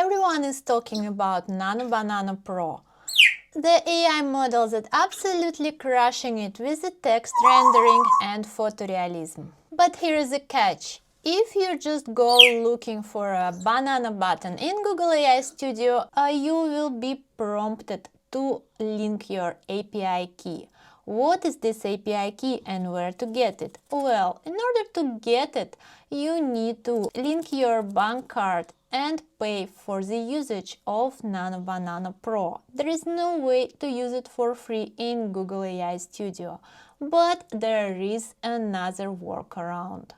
Everyone is talking about Nano Banana Pro, the AI model that's absolutely crushing it with the text rendering and photorealism. But here is a catch. If you just go looking for a banana button in Google AI Studio, you will be prompted to link your API key. What is this API key and where to get it? Well, in order to get it, you need to link your bank card and pay for the usage of Nano Banana Pro. There is no way to use it for free in Google AI Studio, but there is another workaround.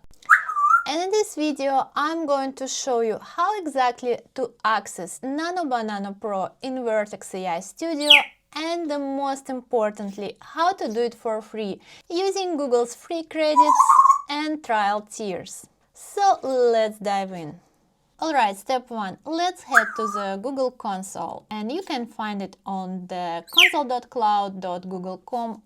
And in this video, I'm going to show you how exactly to access Nano Banana Pro in Vertex AI Studio and most importantly, how to do it for free using Google's free credits and trial tiers. So let's dive in. Alright, step 1. Let's head to the Google console and you can find it on the console.cloud.google.com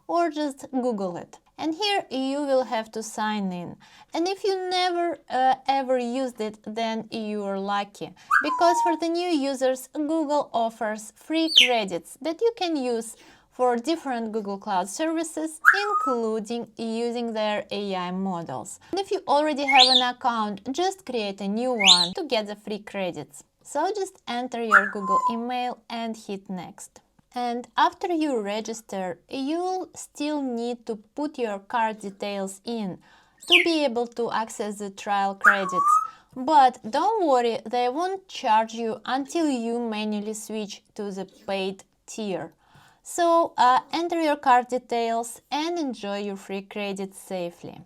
or just Google it. And here you will have to sign in. And if you never ever used it, then you're lucky. Because for the new users, Google offers free credits that you can use for different Google Cloud services, including using their AI models. And if you already have an account, just create a new one to get the free credits. So just enter your Google email and hit next. And after you register, you'll still need to put your card details in to be able to access the trial credits. But don't worry, they won't charge you until you manually switch to the paid tier. So enter your card details and enjoy your free credits safely.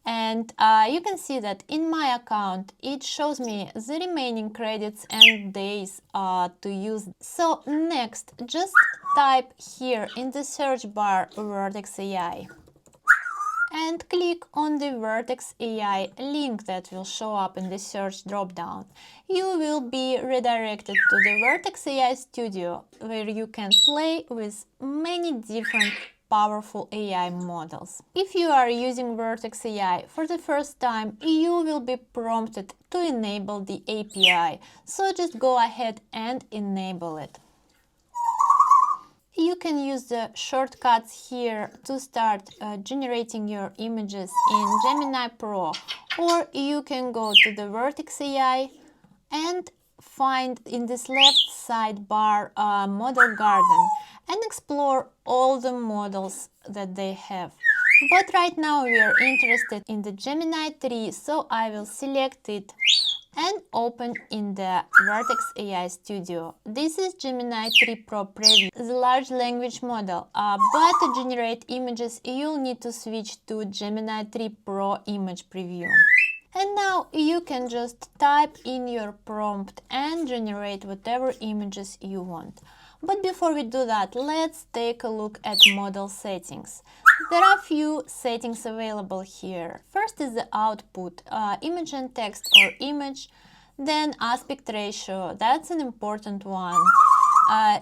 And you can see that in my account, it shows me the remaining credits and days to use. So next, just type here in the search bar Vertex AI and click on the Vertex AI link that will show up in the search dropdown. You will be redirected to the Vertex AI Studio, where you can play with many different powerful AI models. If you are using Vertex AI for the first time, you will be prompted to enable the API, so just go ahead and enable it. You can use the shortcuts here to start generating your images in Gemini Pro, or you can go to the Vertex AI and find in this left sidebar Model Garden and explore all the models that they have. But right now we are interested in the Gemini 3, so I will select it and open in the Vertex AI Studio. This is Gemini 3 Pro Preview, the large language model, but to generate images you'll need to switch to Gemini 3 Pro Image Preview. And now you can just type in your prompt and generate whatever images you want. But before we do that, let's take a look at model settings. There are a few settings available here. First is the output, image and text or image, then aspect ratio, that's an important one.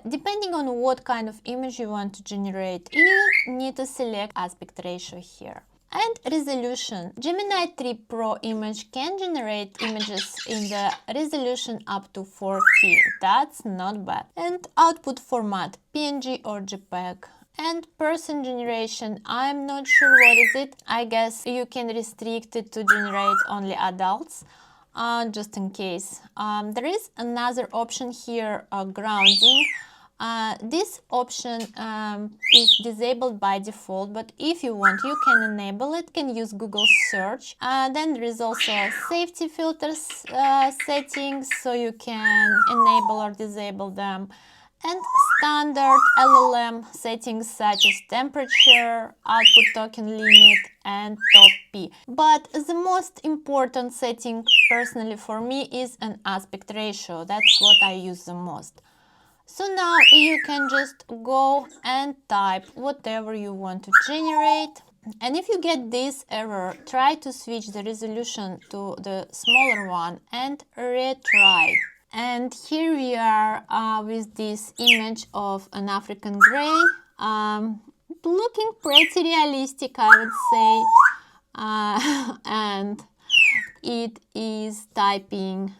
Depending on what kind of image you want to generate, you need to select aspect ratio here. And resolution. Gemini 3 Pro image can generate images in the resolution up to 4K. That's not bad. And output format, PNG or JPEG. And person generation, I'm not sure what is it. I guess you can restrict it to generate only adults, just in case. There is another option here, grounding. This option is disabled by default, but if you want, you can enable it, can use Google search. Then there is also safety filters settings, so you can enable or disable them. And standard LLM settings such as temperature, output token limit, and top P. But the most important setting personally for me is an aspect ratio. That's what I use the most. So now you can just go and type whatever you want to generate. And if you get this error, try to switch the resolution to the smaller one and retry. And here we are with this image of an African grey, looking pretty realistic, I would say. And it is typing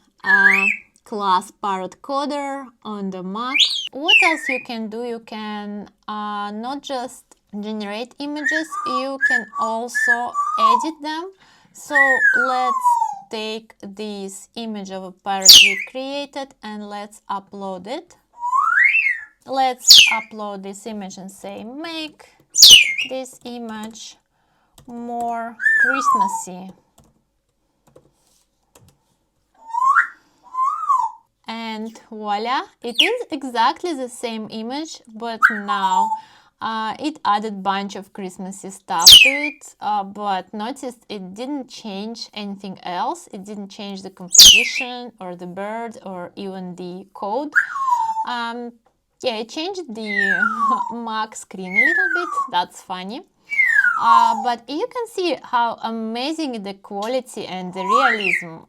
class parrot coder on the Mac. What else you can do? You can not just generate images, you can also edit them. So let's take this image of a parrot we created and let's upload it. Let's upload this image and say make this image more Christmassy. And voila, it is exactly the same image, but now it added bunch of Christmassy stuff to it, but notice it didn't change anything else. It didn't change the composition or the bird or even the code. Yeah, it changed the Mac screen a little bit. That's funny. But you can see how amazing the quality and the realism.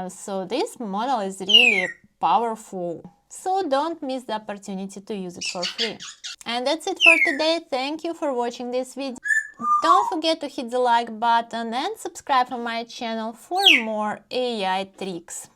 So this model is really powerful. So don't miss the opportunity to use it for free. And that's it for today. Thank you for watching this video. Don't forget to hit the like button and subscribe to my channel for more AI tricks.